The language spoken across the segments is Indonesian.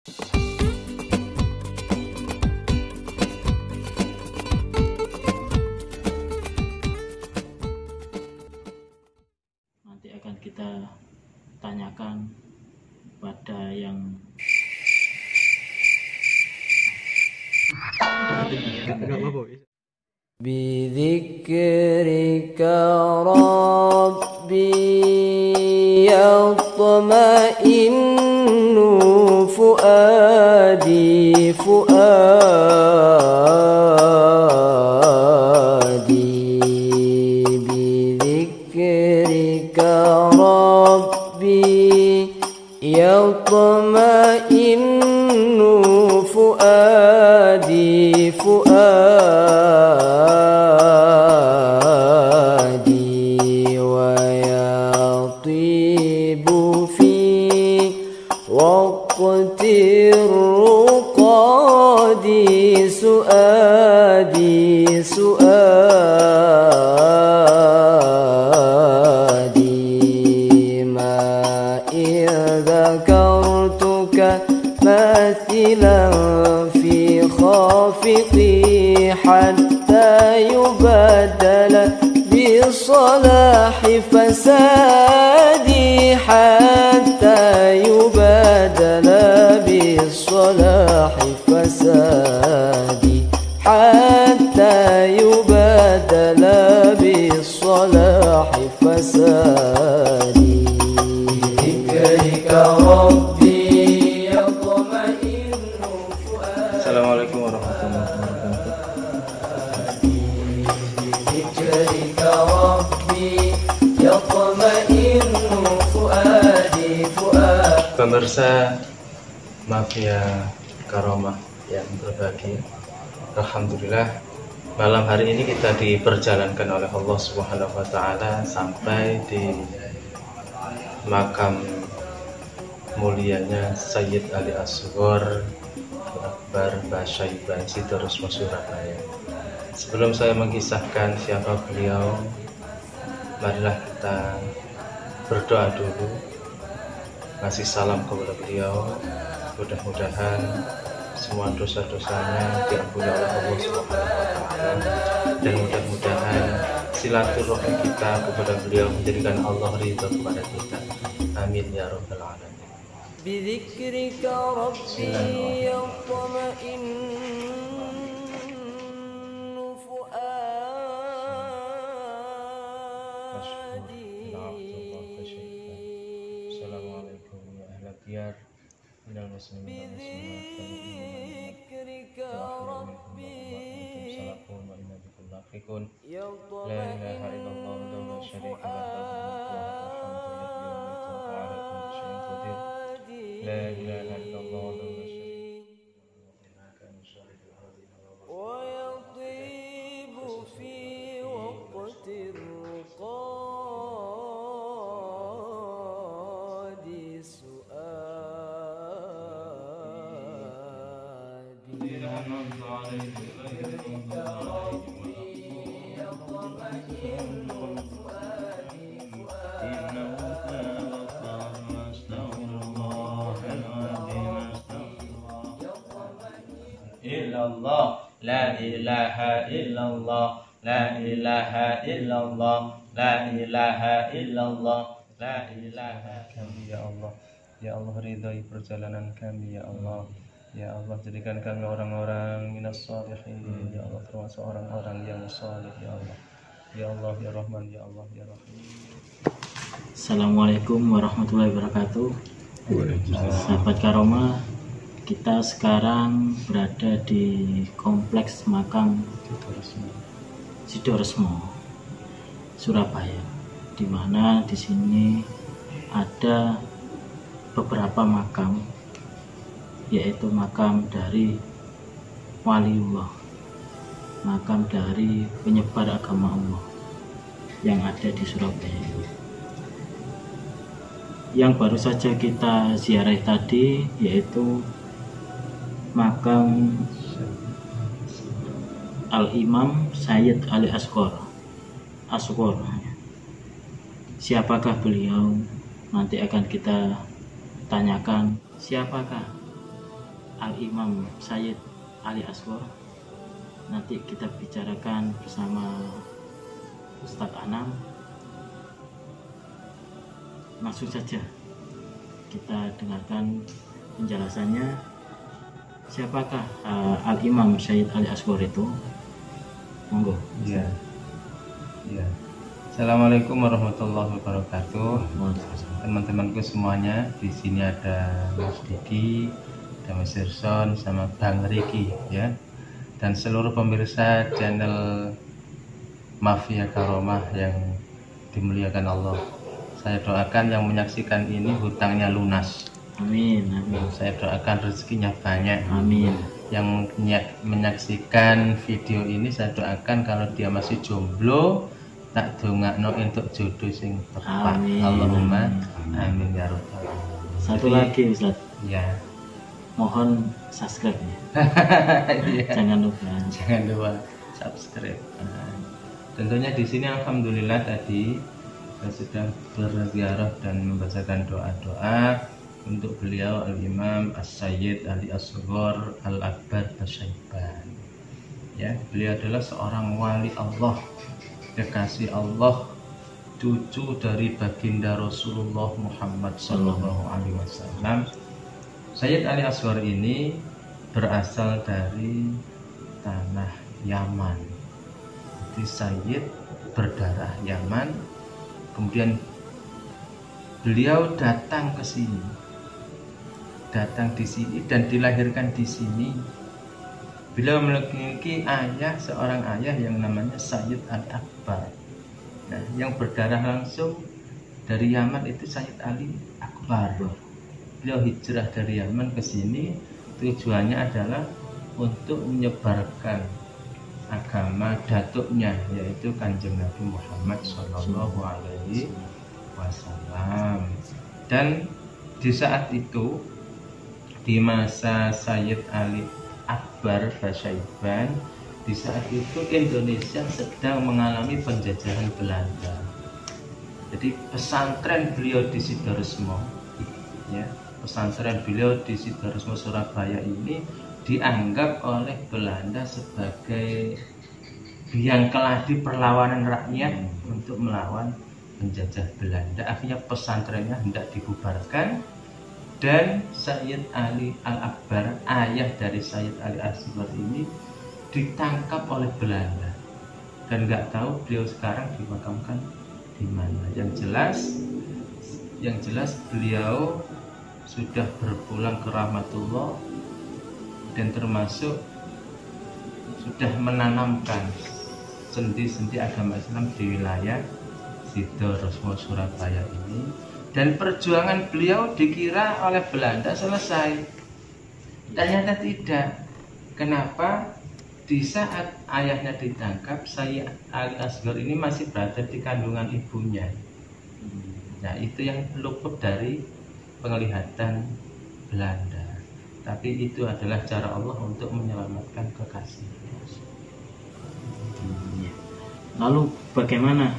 Nanti akan kita tanyakan pada yang Bidzikrika Rabbi yatma'innu fuadi Bidzikrika Rabbi yatma'innu fuadi wa yatibu fi waqti ruqadi suadi ma idzakartuka mathilan fi khafiqi hatta yubadala bisalahi fasadi hatta yubadala bisalahi fasadi hatta yubadala bisalahi fasadi Bidzikrika Rabbi yatma'innu fuadi. Assalamualaikum warahmatullahi wabarakatuh. Bidzikrika Rabbi yatma'innu fuadi. Pemirsa Mafia Karomah yang berbahagia, alhamdulillah malam hari ini kita diperjalankan oleh Allah Subhanahu wa taala sampai di makam mulianya Sayyid Ali Asghar Akbar Basyaiban Sidoresmo Surabaya. Sebelum saya mengisahkan siapa beliau, marilah kita berdoa dulu, ngasih salam kepada beliau. Mudah-mudahan semua dosa-dosanya diampuni oleh Allah Subhanahu wa taala, dan mudah-mudahan silaturahmi kita kepada beliau menjadikan Allah ridha kepada kita. Amin ya rabbal alamin. Bidzikrika Rabbi yatma'innu fuadi. Assalamualaikum ya ahlal diyar minal muslimin wal muslimat. Bidzikrika Rabbi La ilaha illallah wa la syarika lahu La ilaha illallah wa la wa yatibu fi waqti ruqadi suadi illallah, la ilaha illallah, la ilaha illallah, la ilaha illallah, la ilaha kami ya Allah. Ya Allah, ridhai perjalanan kami ya Allah. Ya Allah, jadikan kami orang-orang minas shalihin ya Allah, termasuk orang-orang yang saleh ya Allah. Ya Allah ya Rahman, ya Allah ya Rahim. Assalamualaikum warahmatullahi wabarakatuh. Sahabat Karomah, kita sekarang berada di kompleks makam Sidoresmo Surabaya, di mana di sini ada beberapa makam, yaitu makam dari waliullah, makam dari penyebar agama Allah yang ada di Surabaya. Yang baru saja kita ziarah tadi yaitu makam Al-Imam Sayyid Ali Asghar. Siapakah beliau? Nanti akan kita tanyakan siapakah Al-Imam Sayyid Ali Asghar. Nanti kita bicarakan bersama Ustadz Anam. Langsung saja kita dengarkan penjelasannya. Siapakah Al-Imam Sayyid Ali Asghar itu? Monggo. Iya. Iya. Assalamualaikum warahmatullahi wabarakatuh. Teman-temanku semuanya, di sini ada Mas Diki, ada Mas Irson, sama Bang Riki ya. Dan seluruh pemirsa channel Mafia Karomah yang dimuliakan Allah. Saya doakan yang menyaksikan ini hutangnya lunas. Amin, amin. Saya doakan rezekinya banyak. Amin. Yang menyaksikan video ini saya doakan kalau dia masih jomblo, tak dongakno entuk jodoh sing tepat. Amin. Allahumma amin ya rabbal alamin. Satu Jadi, lagi Ustaz, ya. mohon subscribe ya. Iya. Jangan lupa. Jangan lupa subscribe. Tentunya di sini alhamdulillah tadi saya sudah berziarah dan membacakan doa-doa untuk beliau Al-Imam As-Sayyid Ali Asghar Al-Akbar Basyaiban. Ya, beliau adalah seorang wali Allah, kekasih Allah, cucu dari baginda Rasulullah Muhammad Sallallahu Alaihi Wasallam. Sayyid Ali Asghar ini berasal dari tanah Yaman. Jadi Sayyid berdarah Yaman, kemudian beliau datang ke sini, di sini dan dilahirkan di sini. Beliau memiliki seorang ayah yang namanya Sayyid Ali Akbar. Nah, yang berdarah langsung dari Yaman itu Sayyid Ali Akbar. Beliau hijrah dari Yaman ke sini, tujuannya adalah untuk menyebarkan agama datuknya, yaitu Kanjeng Nabi Muhammad Shallallahu Alaihi Wasallam. Dan di saat itu, di masa Sayyid Ali Akbar Basyaiban, di saat itu Indonesia sedang mengalami penjajahan Belanda. Jadi pesantren beliau di Sidoresmo, ya, pesantren beliau di Sidoresmo Surabaya ini dianggap oleh Belanda sebagai biang keladi perlawanan rakyat untuk melawan penjajah Belanda. Akhirnya pesantrennya hendak dibubarkan. Dan Sayyid Ali Al-Akbar, ayah dari Sayyid Ali Asghar ini, ditangkap oleh Belanda dan nggak tahu beliau sekarang dimakamkan di mana. Yang jelas beliau sudah berpulang ke rahmatullah dan termasuk sudah menanamkan sendi-sendi agama Islam di wilayah Sidoresmo Surabaya ini. Dan perjuangan beliau dikira oleh Belanda selesai. Ternyata tidak. Kenapa? Di saat ayahnya ditangkap, Sayyid Ali Asghar ini masih berada di kandungan ibunya. Nah, itu yang luput dari penglihatan Belanda. Tapi itu adalah cara Allah untuk menyelamatkan kekasihnya. Lalu bagaimana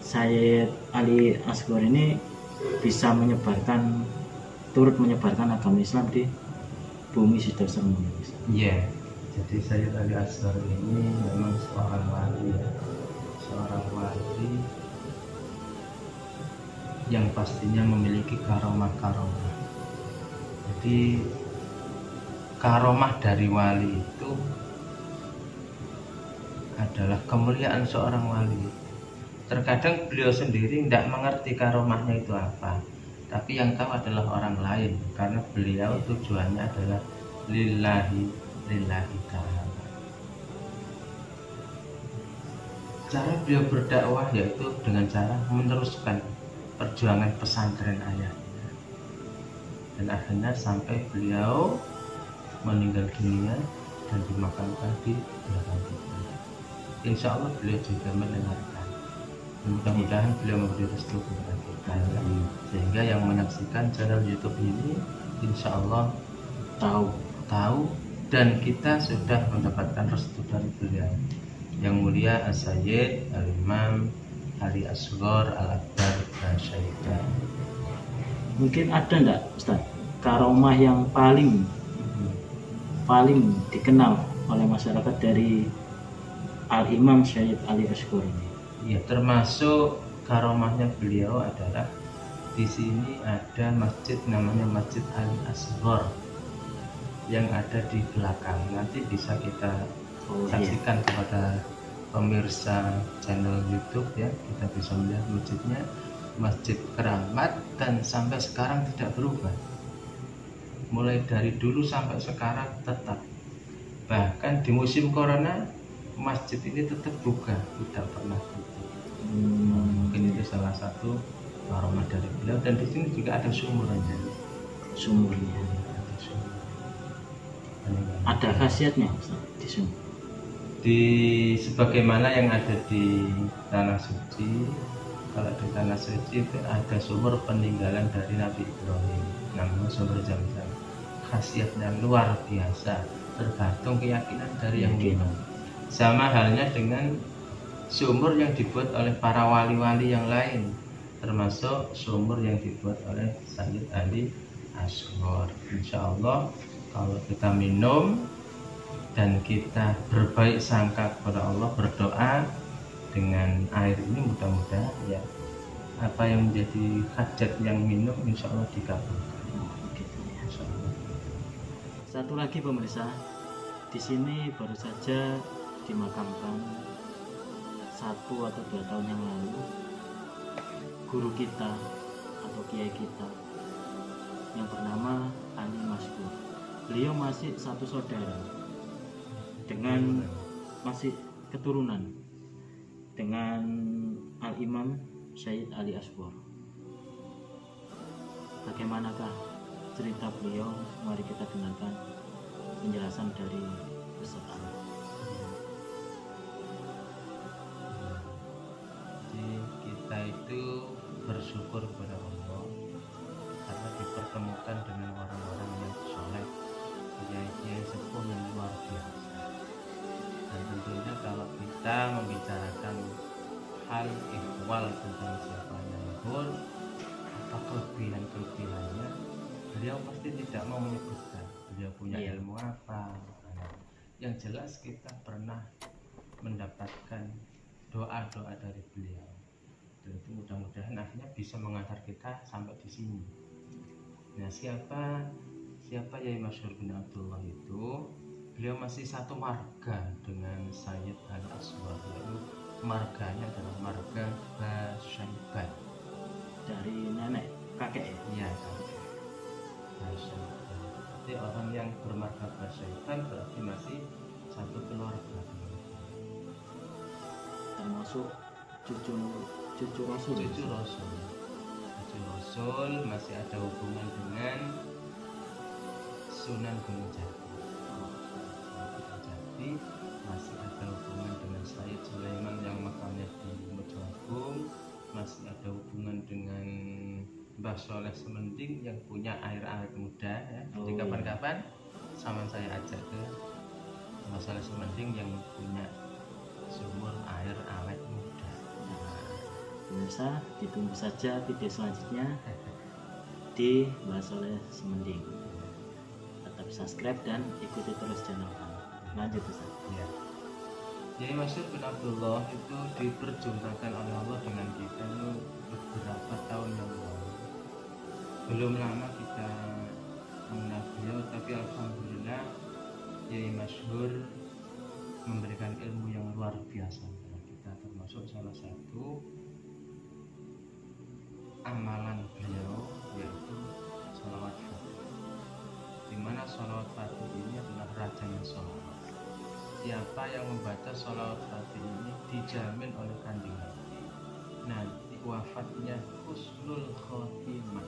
Sayyid Ali Asghar ini bisa turut menyebarkan agama Islam di bumi Sidoresmo? Iya, jadi Sayyid Ali Asghar ini memang seorang wali, yang pastinya memiliki karomah. Jadi karomah dari wali itu adalah kemuliaan seorang wali. Terkadang beliau sendiri tidak mengerti karomahnya itu apa, tapi yang tahu adalah orang lain, karena beliau tujuannya adalah lillahi ta'ala. Cara beliau berdakwah yaitu dengan cara meneruskan perjuangan pesantren ayahnya, dan akhirnya sampai beliau meninggal dunia dan dimakamkan di belakang kita. Insya Allah beliau juga mendengarkan. Mudah-mudahan beliau memberi restu kepada kita, sehingga yang menyaksikan channel YouTube ini insya Allah tahu dan kita sudah mendapatkan restu dari beliau yang mulia As-Sayyid Al-Imam Ali Asghar Al-Akbar Basyaiban. Mungkin ada enggak Ustaz karomah yang paling dikenal oleh masyarakat dari Al-Imam Syed Ali Asghar ini? Ya, termasuk karomahnya beliau adalah di sini ada masjid namanya Masjid Ali Asghar yang ada di belakang. Nanti bisa kita saksikan kepada pemirsa channel YouTube ya, kita bisa melihat masjidnya, Masjid Keramat, dan sampai sekarang tidak berubah. Mulai dari dulu sampai sekarang tetap. Bahkan di musim corona masjid ini tetap buka, tidak pernah tutup. Mungkin itu salah satu karomah dari beliau, dan di sini juga ada sumurnya. Sumurnya. Ada khasiatnya Ustaz, di sumur. Di sebagaimana yang ada di tanah suci, kalau di tanah suci itu ada sumur peninggalan dari Nabi Ibrahim, namanya sumur Zam-Zam. Khasiatnya luar biasa, tergantung keyakinan dari yang minum. Sama halnya dengan sumur yang dibuat oleh para wali-wali yang lain, termasuk sumur yang dibuat oleh Syed Ali Asghar. Insya Allah kalau kita minum dan kita berbaik sangka kepada Allah, berdoa dengan air ini, mudah-mudahan ya apa yang menjadi hajat yang minum insya Allah dikabulkan. Insya Allah. Satu lagi pemirsa, di sini baru saja dimakamkan 1 atau 2 tahun yang lalu guru kita atau kiai kita yang bernama Ali Masghar. Beliau masih satu saudara dengan masih keturunan dengan Al-Imam Syed Ali Asghar. Bagaimanakah cerita beliau? Mari kita dengarkan penjelasan dari Ustaz Ali. Jadi kita itu bersyukur kepada Allah karena dipertemukan dengan orang-orang yang soleh, kiai-kiai sepuh yang luar biasa. Dan tentunya kalau kita membicarakan hal ihwal tentang siapa yang luhur atau kelebihan-kelebihannya, beliau pasti tidak mau menyebutkan beliau punya ilmu apa. Yang jelas kita pernah mendapatkan doa-doa dari beliau, dan itu mudah-mudahan akhirnya bisa mengantar kita sampai di sini. Nah, siapa Yai Masghar bin Abdullah itu? Beliau masih satu marga dengan Syed Ali Asghar, yaitu marganya adalah marga Basyaiban. Dari nenek kakek ya? Iya, kakek Basyaiban. Jadi orang yang bermarga Basyaiban berarti masih satu keluarga, termasuk cucu Rasul. Cucu Rasul masih ada hubungan dengan Sunan Gunung Jati. Jadi masih ada hubungan dengan Syed Sulaiman yang makamnya di Mojoagung, masih ada hubungan dengan Mbah Soleh Semending yang punya air awet muda ya. Jadi kapan-kapan sama saya ajak ke Mbah Soleh Semending yang punya sumur air awet muda. Pemirsa, ditunggu saja video selanjutnya di Mbah Soleh Semending. Tetap subscribe dan ikuti terus channel kami. Lanjut Ustaz. Ya. Yai Masghar bin Abdullah itu diperjumpakan oleh Allah dengan kita itu beberapa tahun yang lalu. Belum lama kita mengenal beliau, tapi alhamdulillah Yai Masghar memberikan ilmu yang luar biasa kepada kita, termasuk salah satu amalan beliau yaitu sholawat fatih, di mana sholawat fatih ini adalah rajanya sholawat. Siapa yang membaca sholawat fatih ini dijamin oleh Kanjeng Nabi nanti wafatnya husnul khotimah.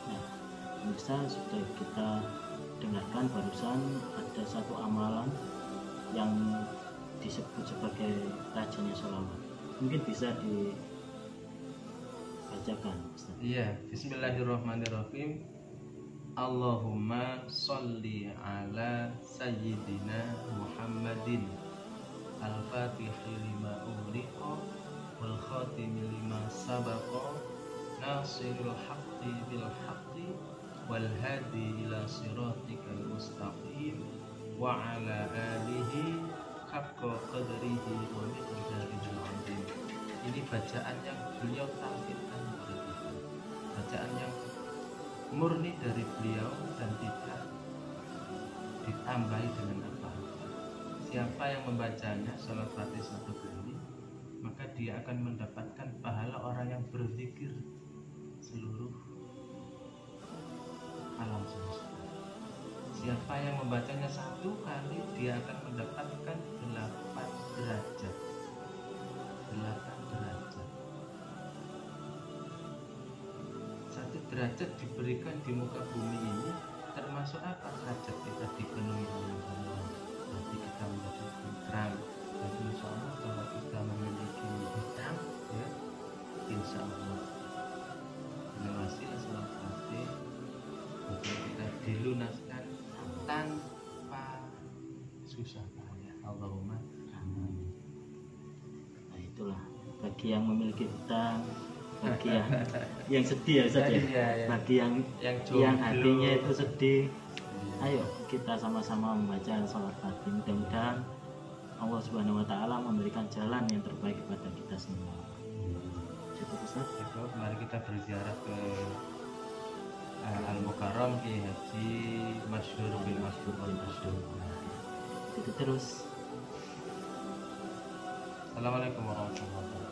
Nah, pemirsa, sudah kita dengarkan barusan ada satu amalan yang disebut sebagai rajanya sholawat. Mungkin bisa dibacakan Ustaz. Iya, bismillahirrahmanirrahim. Allahumma sholli ala sayyidina Muhammadin al-fatihi lima ughliqa wal khatimi lima sabaqa nasiril haqqi bil haqqi wal hadi ila siratikal mustaqim wa ala alihi haqqa qadrihi wa miqdarihil azim. Ini bacaan yang beliau tampilkan kepada kita, bacaan yang murni dari beliau dan tidak ditambahi dengan apa-apa. Siapa yang membacanya salat Fatihah satu kali, maka dia akan mendapatkan pahala orang yang berzikir seluruh alam semesta. Siapa yang membacanya satu kali, dia akan mendapatkan 8 derajat. 8 derajat. 1 derajat diberikan di muka bumi ini, termasuk apa? Derajat kita dipenuhi oleh Allah. Nanti kita mendapat ikram. Dan insya Allah kalau kita memiliki hutang, ya, insya Allah dengan wasilah salat Fatihah hutang kita dilunaskan tanpa susah payah. Allahumma amin. Nah itulah bagi yang memiliki hutang, bagi yang sedih ya Ustaz ya. Iya, iya. Bagi yang jomblo, hatinya itu sedih, ayo kita sama-sama membaca salat Fatihah. Mudah-mudahan Allah Subhanahu wa taala memberikan jalan yang terbaik kepada kita semua. Cukup Ustaz. Cukup, mari kita berziarah ke Al-Mukarram Kiai Haji Masyhur bin Masyhur. Itu terus. Assalamualaikum warahmatullahi wabarakatuh.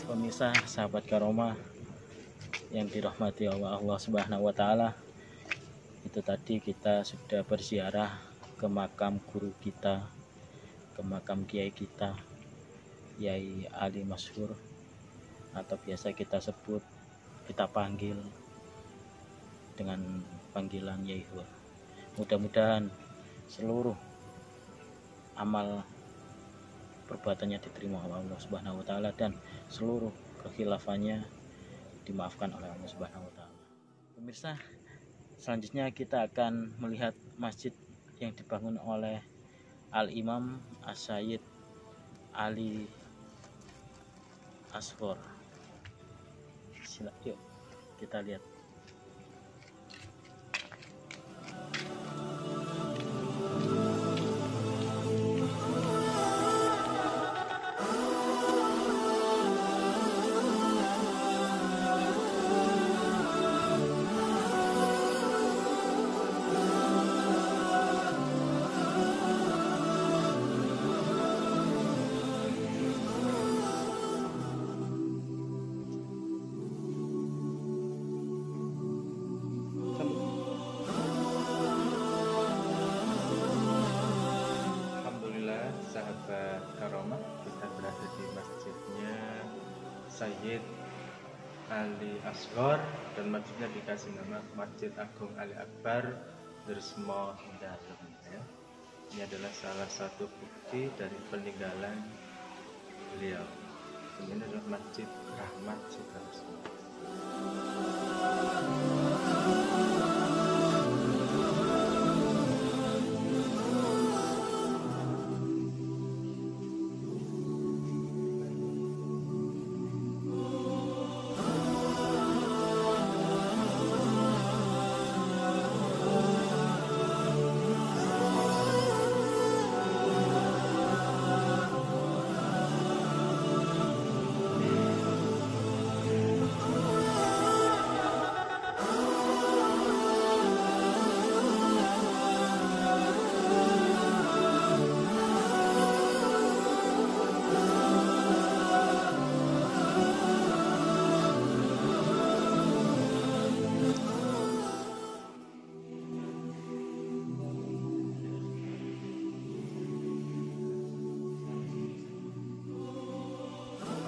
Pemirsa, sahabat Karomah yang dirahmati Allah Subhanahu wa taala, itu tadi kita sudah berziarah ke makam guru kita, ke makam kiai kita, Yai Ali Masyhur, atau biasa kita sebut, kita panggil dengan panggilan Yai Hur. Mudah-mudahan seluruh amal perbuatannya diterima oleh Allah Subhanahu wa taala dan seluruh kekhilafannya dimaafkan oleh Allah Subhanahu wa taala. Pemirsa, selanjutnya kita akan melihat masjid yang dibangun oleh Al-Imam As-Sayyid Ali Asghar. Yuk kita lihat. Sahabat Karomah, kita berada di masjidnya Sayyid Ali Asghar dan masjidnya dikasih nama Masjid Agung Ali Akbar Dersmo Dalem, ya. Ini adalah salah satu bukti dari peninggalan beliau. Ini adalah Masjid Rahmat Sudarso.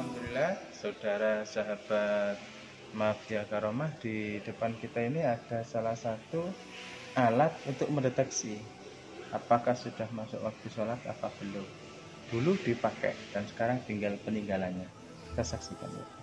Alhamdulillah, saudara sahabat Mafia Karomah, di depan kita ini ada salah satu alat untuk mendeteksi apakah sudah masuk waktu sholat apa belum. Dulu dipakai dan sekarang tinggal peninggalannya. Kita saksikan ya.